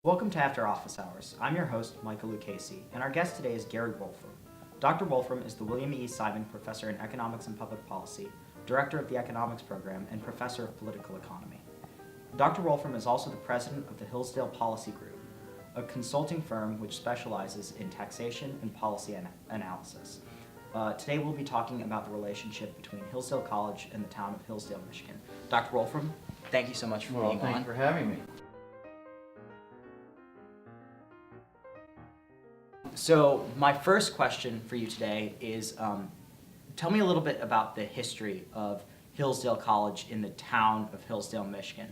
Welcome to After Office Hours. I'm your host, Michael Lucchese, and our guest today is Gary Wolfram. Dr. Wolfram is the William E. Simon Professor in Economics and Public Policy, Director of the Economics Program, and Professor of Political Economy. Dr. Wolfram is also the President of the Hillsdale Policy Group, a consulting firm which specializes in taxation and policy analysis. Today we'll be talking about the relationship between Hillsdale College and the town of Hillsdale, Michigan. Dr. Wolfram, thank you so much for being on. Thank you for having me. So my first question for you today is, tell me a little bit about the history of Hillsdale College in the town of Hillsdale, Michigan.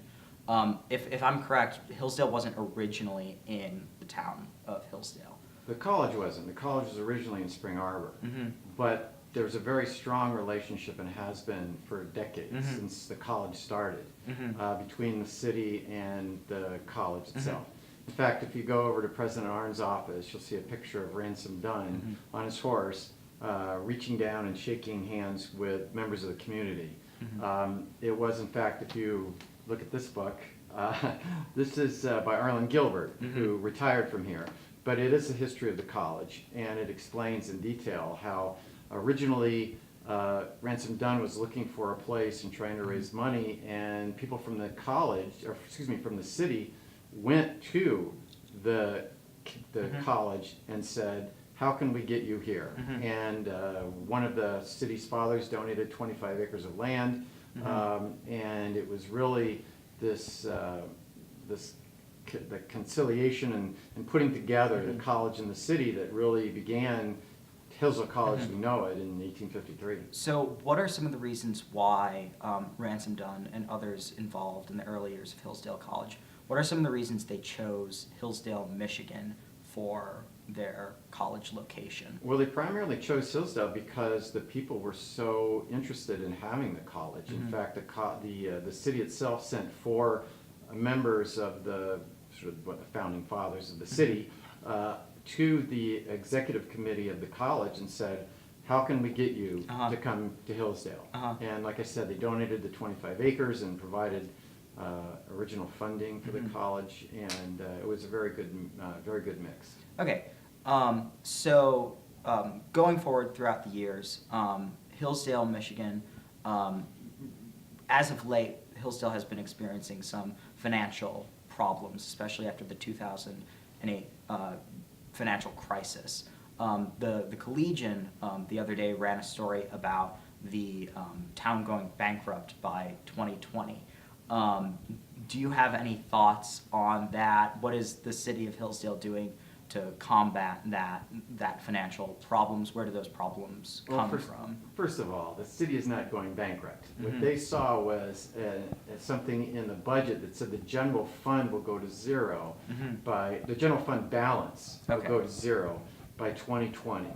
If I'm correct, Hillsdale wasn't originally in the town of Hillsdale. The college wasn't. The college was originally in Spring Arbor, but there's a very strong relationship and has been for decades since the college started between the city and the college itself. In fact, if you go over to President Arndt's office, you'll see a picture of Ransom Dunn on his horse, reaching down and shaking hands with members of the community. It was, in fact, if you look at this book, this is by Arlen Gilbert, who retired from here. But it is a history of the college, and it explains in detail how originally Ransom Dunn was looking for a place and trying to raise money, and people from the college, or excuse me, from the city, went to the college and said, how can we get you here? And one of the city's fathers donated 25 acres of land, and it was really this the conciliation and putting together the college and the city that really began Hillsdale College as we know it in 1853. So what are some of the reasons why Ransom Dunn and others involved in the early years of Hillsdale College, what are some of the reasons they chose Hillsdale, Michigan for their college location? Well, they primarily chose Hillsdale because the people were so interested in having the college. In fact, the city itself sent 4 members of the founding fathers of the city to the executive committee of the college and said, how can we get you to come to Hillsdale? And like I said, they donated the 25 acres and provided original funding for the college, and it was a very good mix. Okay, so going forward throughout the years, Hillsdale, Michigan, as of late, Hillsdale has been experiencing some financial problems, especially after the 2008 financial crisis. The Collegian the other day ran a story about the town going bankrupt by 2020. Do you have any thoughts on that? What is the city of Hillsdale doing to combat that financial problems? Where do those problems come from? First of all, the city is not going bankrupt. What they saw was something in the budget that said the general fund will go to zero by the general fund balance will go to zero by 2020.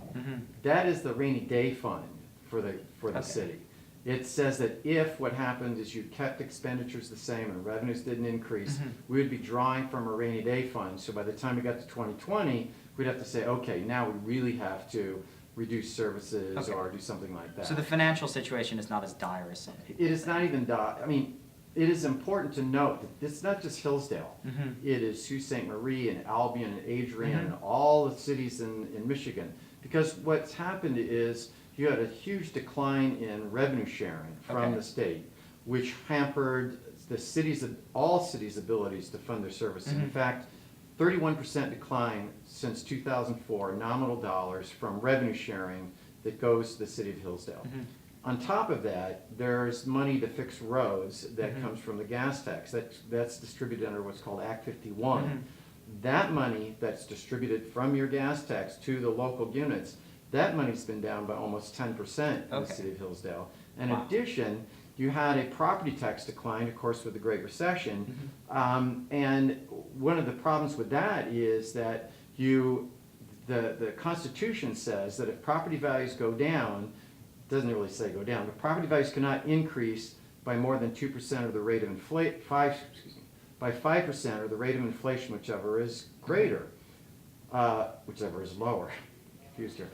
That is the rainy day fund for the city. It says that if what happened is you kept expenditures the same and revenues didn't increase, we would be drawing from a rainy day fund. So by the time we got to 2020, we'd have to say, okay, now we really have to reduce services or do something like that. So the financial situation is not as dire as some people It is not even dire. I mean, it is important to note that it's not just Hillsdale. It is Sault Ste. Marie and Albion and Adrian and all the cities in Michigan. Because what's happened is you had a huge decline in revenue sharing from the state, which hampered all cities' abilities to fund their services. In fact, 31% decline since 2004, nominal dollars from revenue sharing that goes to the city of Hillsdale. On top of that, there's money to fix roads that comes from the gas tax. That's distributed under what's called Act 51. That money that's distributed from your gas tax to the local units, that money's been down by almost 10% in the city of Hillsdale. In addition, you had a property tax decline, of course, with the Great Recession. And one of the problems with that is that the Constitution says that if property values go down, it doesn't really say go down, but property values cannot increase by more than 2% of the rate of inflation, by 5% or the rate of inflation, whichever is greater, whichever is lower. Confused here.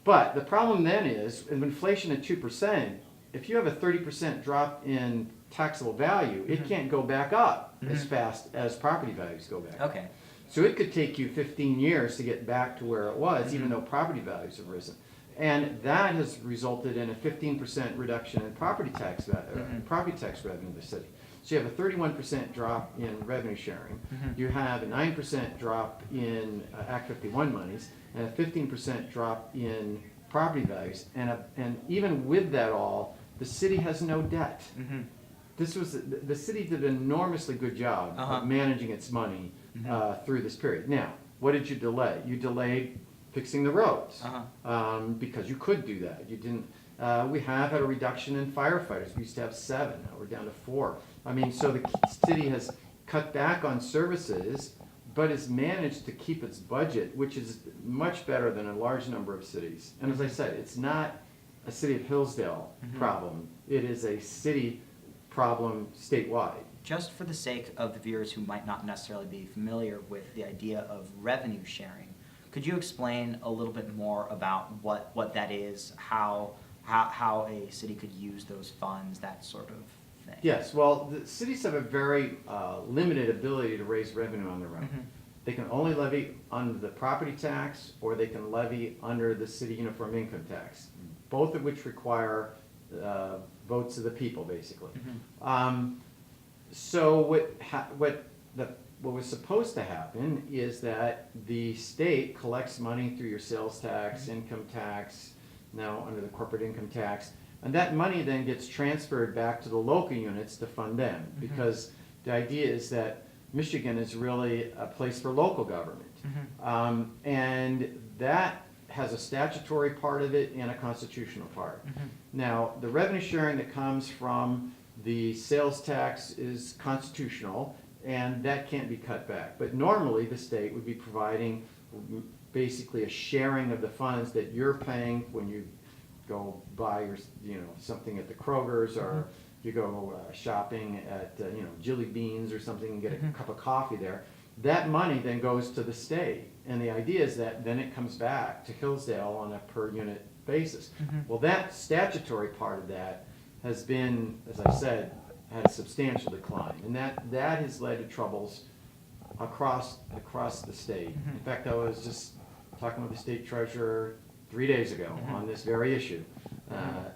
But the problem then is, in inflation at 2%, if you have a 30% drop in taxable value, it can't go back up as fast as property values go back up. Okay. So it could take you 15 years to get back to where it was, even though property values have risen. And that has resulted in a 15% reduction in property tax revenue in the city. So you have a 31% drop in revenue sharing. You have a 9% drop in Act 51 monies, and a 15% drop in property values. And even with that all, the city has no debt. The city did an enormously good job of managing its money through this period. Now, what did you delay? You delayed fixing the roads because you could do that. You didn't. We have had a reduction in firefighters. We used to have 7, now we're down to 4. I mean, so the city has cut back on services, but has managed to keep its budget, which is much better than a large number of cities. And as I said, it's not a city of Hillsdale problem. It is a city problem statewide. Just for the sake of the viewers who might not necessarily be familiar with the idea of revenue sharing, could you explain a little bit more about what that is, how a city could use those funds, that sort of thing? Yes, well, the cities have a very limited ability to raise revenue on their own. They can only levy under the property tax, or they can levy under the city uniform income tax, both of which require votes of the people, basically. So what was supposed to happen is that the state collects money through your sales tax, income tax, now under the corporate income tax, and that money then gets transferred back to the local units to fund them, because the idea is that Michigan is really a place for local government. And that has a statutory part of it and a constitutional part. Now, the revenue sharing that comes from the sales tax is constitutional, and that can't be cut back. But normally, the state would be providing basically a sharing of the funds that you're paying when you go buy your, something at the Kroger's, or you go shopping at, Jilly Beans or something and get a cup of coffee there. That money then goes to the state, and the idea is that then it comes back to Hillsdale on a per unit basis. Well, that statutory part of that has been, as I said, had a substantial decline, and that has led to troubles across the state. In fact, I was just talking with the state treasurer 3 days ago on this very issue,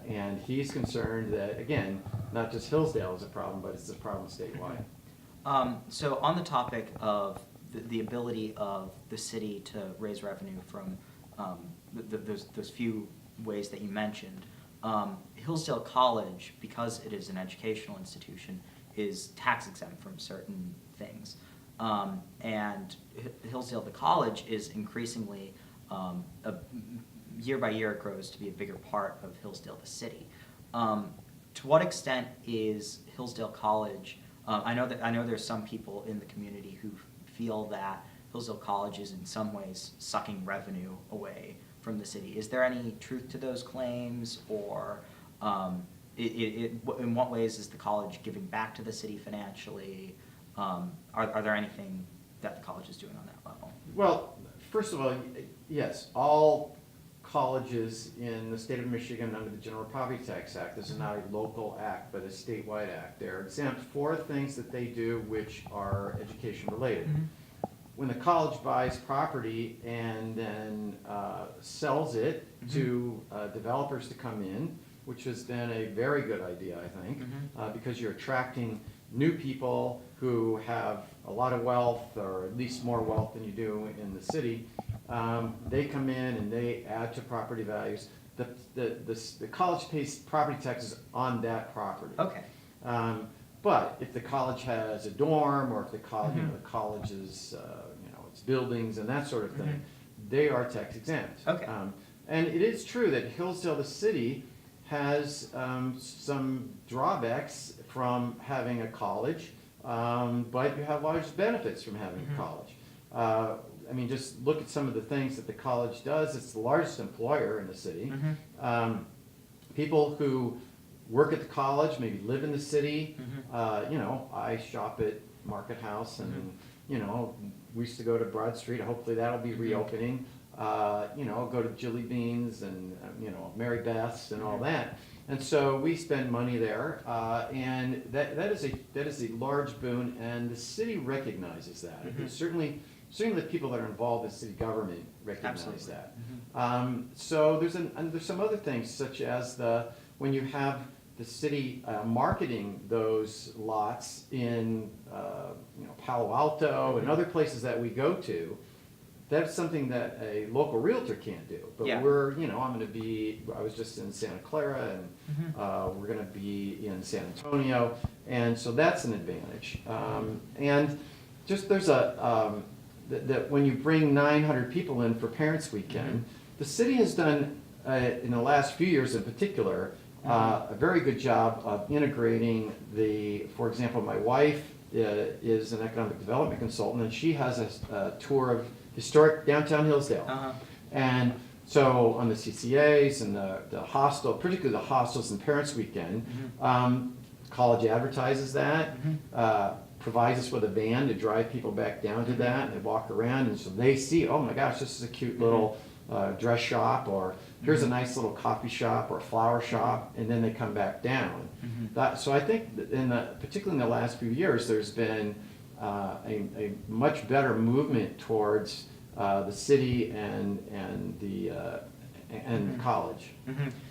and he's concerned that, again, not just Hillsdale is a problem, but it's a problem statewide. So on the topic of the ability of the city to raise revenue from those few ways that you mentioned, Hillsdale College, because it is an educational institution, is tax exempt from certain things. And Hillsdale the College is increasingly, year by year, it grows to be a bigger part of Hillsdale the city. To what extent is Hillsdale College, I know there's some people in the community who feel that Hillsdale College is in some ways sucking revenue away from the city. Is there any truth to those claims, or in what ways is the college giving back to the city financially? Are there anything that the college is doing on that level? Well, first of all, yes, all colleges in the state of Michigan under the General Property Tax Act, this is not a local act, but a statewide act. They're exempt for things that they do which are education related. When the college buys property and then sells it to developers to come in, which has been a very good idea, I think, because you're attracting new people who have a lot of wealth, or at least more wealth than you do in the city. They come in and they add to property values. The college pays property taxes on that property. Okay. But if the college has a dorm, or if the college, the college is, its buildings and that sort of thing, they are tax exempt. Okay. And it is true that Hillsdale, the city, has some drawbacks from having a college, but you have large benefits from having a college. I mean, just look at some of the things that the college does. It's the largest employer in the city. People who work at the college maybe live in the city. I shop at Market House, and we used to go to Broad Street. Hopefully that'll be reopening. Go to Jilly Beans and Mary Beth's and all that. And so we spend money there, and that is a large boon, and the city recognizes that. Certainly the people that are involved in city government recognize Absolutely. that. So there's some other things, such as when you have the city marketing those lots in Palo Alto and other places that we go to. That's something that a local realtor can't do. But Yeah. I was just in Santa Clara, and we're going to be in San Antonio, and so that's an advantage. And just there's that when you bring 900 people in for Parents Weekend, the city has done, in the last few years in particular, a very good job of integrating for example, my wife is an economic development consultant, and she has a tour of historic downtown Hillsdale. And so on the CCAs and the hostel, particularly the hostels and Parents Weekend, college advertises that, provides us with a van to drive people back down to that, and they walk around, and so they see, oh my gosh, this is a cute little dress shop, or here's a nice little coffee shop or a flower shop, and then they come back down. So I think that particularly in the last few years, there's been a much better movement towards the city and the college.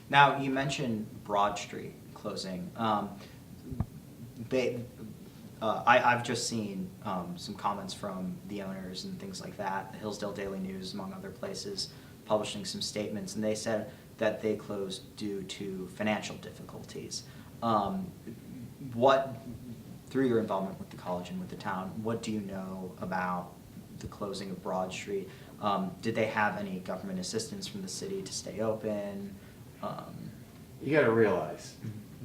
Now, you mentioned Broad Street closing. I've just seen some comments from the owners and things like that, the Hillsdale Daily News, among other places, publishing some statements, and they said that they closed due to financial difficulties. Through your involvement with the college and with the town, what do you know about the closing of Broad Street? Did they have any government assistance from the city to stay open? You got to realize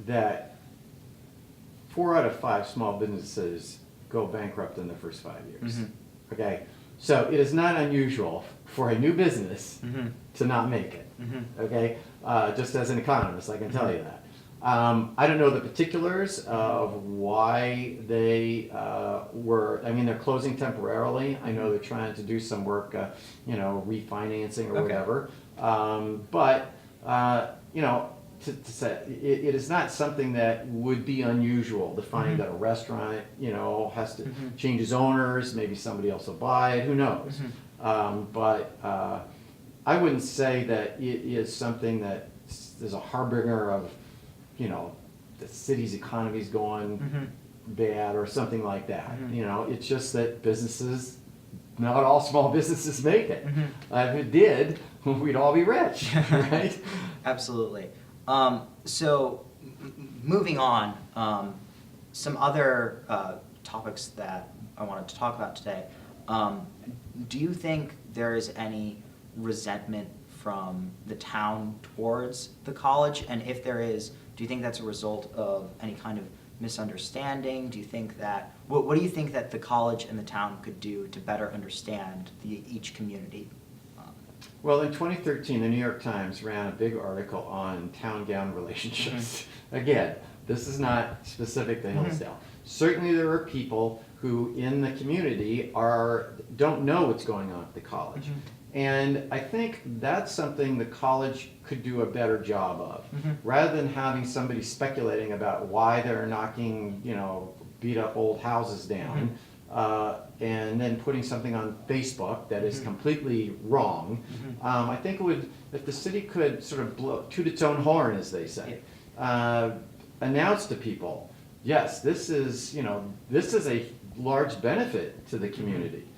that 4 out of 5 small businesses go bankrupt in the first 5 years. Okay, so it is not unusual for a new business to not make it. Okay, just as an economist, I can tell you that. I don't know the particulars of why they they're closing temporarily. I know they're trying to do some work, refinancing or whatever. But to say it is not something that would be unusual to find that a restaurant, has to change its owners. Maybe somebody else will buy it. Who knows? But I wouldn't say that it is something that is a harbinger of the city's economy is going bad or something like that. It's just that businesses, not all small businesses make it. If it did, we'd all be rich, right? Absolutely. So moving on, some other topics that I wanted to talk about today. Do you think there is any resentment from the town towards the college? And if there is, do you think that's a result of any kind of misunderstanding? Do you think that, what do you think that the college and the town could do to better understand each community? Well, in 2013, the New York Times ran a big article on town-gown relationships. Again, this is not specific to Hillsdale. Certainly there are people who in the community don't know what's going on at the college. And I think that's something the college could do a better job of. Rather than having somebody speculating about why they're knocking, beat up old houses down, and then putting something on Facebook that is completely wrong. I think if the city could sort of toot its own horn, as they say, announce to people, yes, this is a large benefit to the community.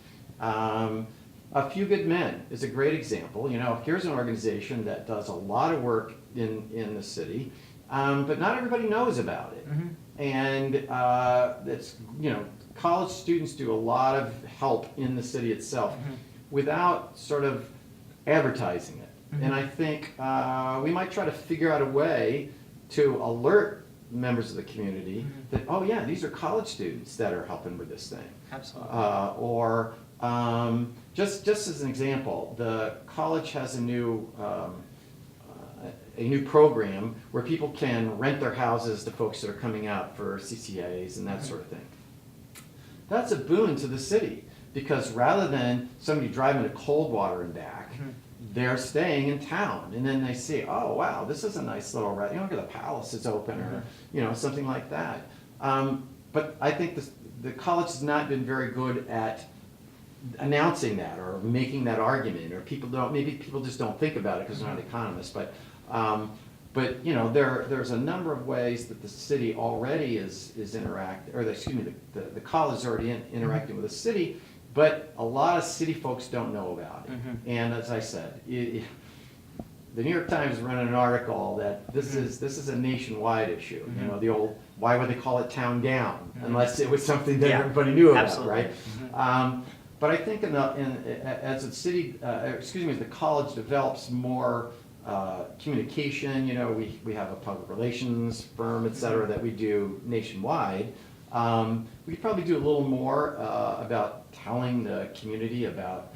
A Few Good Men is a great example. Here's an organization that does a lot of work in the city, but not everybody knows about it. And it's, college students do a lot of help in the city itself without sort of advertising it. And I think we might try to figure out a way to alert members of the community that, oh yeah, these are college students that are helping with this thing. Absolutely. Just as an example, the college has a new program where people can rent their houses to folks that are coming out for CCAs and that sort of thing. That's a boon to the city, because rather than somebody driving to Coldwater and back, they're staying in town, and then they see, oh wow, this is a nice little look at the palace is open, or something like that. But I think the college has not been very good at announcing that or making that argument, or maybe people just don't think about it because they're not economists. But there's a number of ways that the city already is the college is already interacting with the city, but a lot of city folks don't know about it. And as I said, the New York Times running an article that this is a nationwide issue. The old, why would they call it town gown unless it was something that everybody knew about, absolutely. right? But I think as the college develops more communication, we have a public relations firm, et cetera, that we do nationwide. We could probably do a little more about telling the community about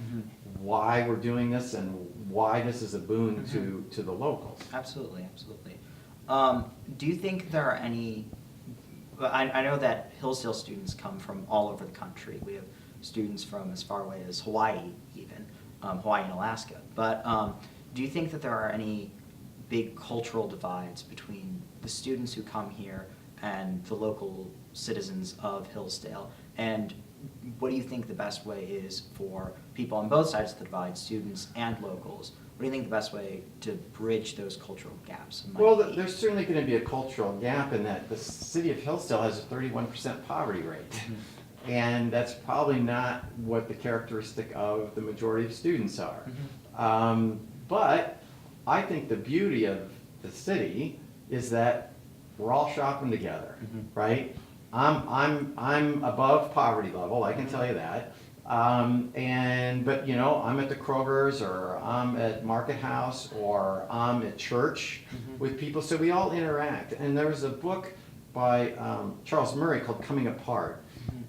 why we're doing this and why this is a boon to the locals. Absolutely, absolutely. Do you think there are any, I know that Hillsdale students come from all over the country. We have students from as far away as Hawaii even, Hawaii and Alaska. But do you think that there are any big cultural divides between the students who come here and the local citizens of Hillsdale? And what do you think the best way is for people on both sides of the divide, students and locals? What do you think the best way to bridge those cultural gaps might Well, be? there's certainly going to be a cultural gap in that the city of Hillsdale has a 31% poverty rate. And that's probably not what the characteristic of the majority of students are. But I think the beauty of the city is that we're all shopping together, right? I'm above poverty level, I can tell you that. But I'm at the Kroger's, or I'm at Market House, or I'm at church with people, so we all interact. And there was a book by Charles Murray called Coming Apart.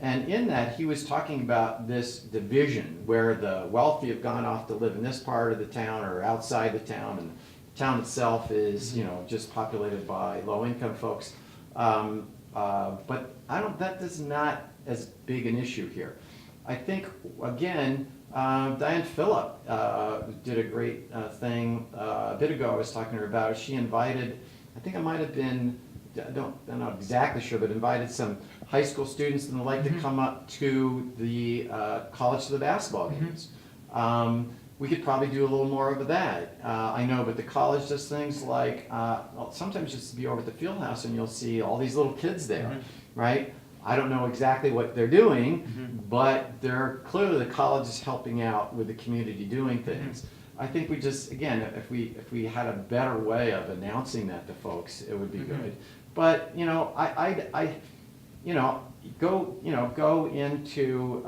And in that, he was talking about this division where the wealthy have gone off to live in this part of the town or outside the town, and the town itself is, just populated by low-income folks. But that is not as big an issue here. I think, again, Diane Phillip did a great thing a bit ago. I was talking to her about it. She invited, I think it might have been, I'm not exactly sure, but invited some high school students and the like to come up to the college to the basketball games. We could probably do a little more of that. I know, but the college does things like, sometimes just be over at the field house and you'll see all these little kids there, right? I don't know exactly what they're doing, but they're clearly the college is helping out with the community doing things. I think we just, again, if we had a better way of announcing that to folks, it would be good. But go into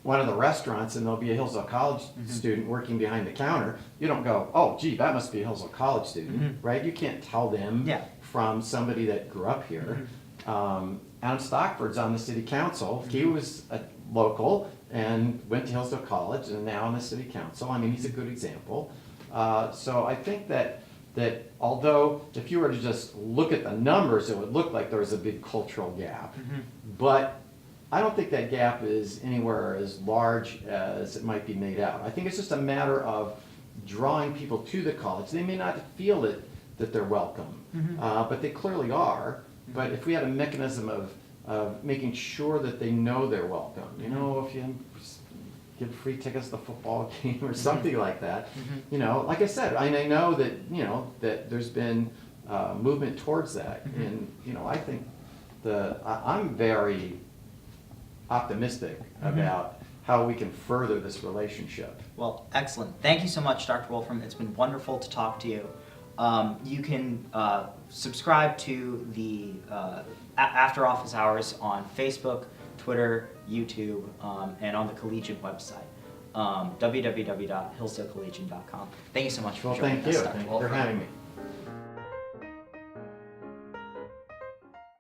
one of the restaurants and there'll be a Hillsdale College student working behind the counter. You don't go, oh, gee, that must be a Hillsdale College student, right? You can't tell them from somebody that grew up here. Adam Stockford's on the city council. He was a local and went to Hillsdale College and now on the city council. I mean, he's a good example. So I think that although if you were to just look at the numbers, it would look like there was a big cultural gap. But I don't think that gap is anywhere as large as it might be made out. I think it's just a matter of drawing people to the college. They may not feel that they're welcome, but they clearly are. But if we had a mechanism of making sure that they know they're welcome, if you give free tickets to the football game or something like that, like I said, I know that that there's been movement towards that, and I think I'm very optimistic about how we can further this relationship. Well, excellent. Thank you so much, Dr. Wolfram. It's been wonderful to talk to you. You can subscribe to the After Office Hours on Facebook, Twitter, YouTube, and on the Collegian website, www.hillsdalecollegian.com. Thank you so much for joining us, Dr. Thank you. Wolfram. Thanks for having me.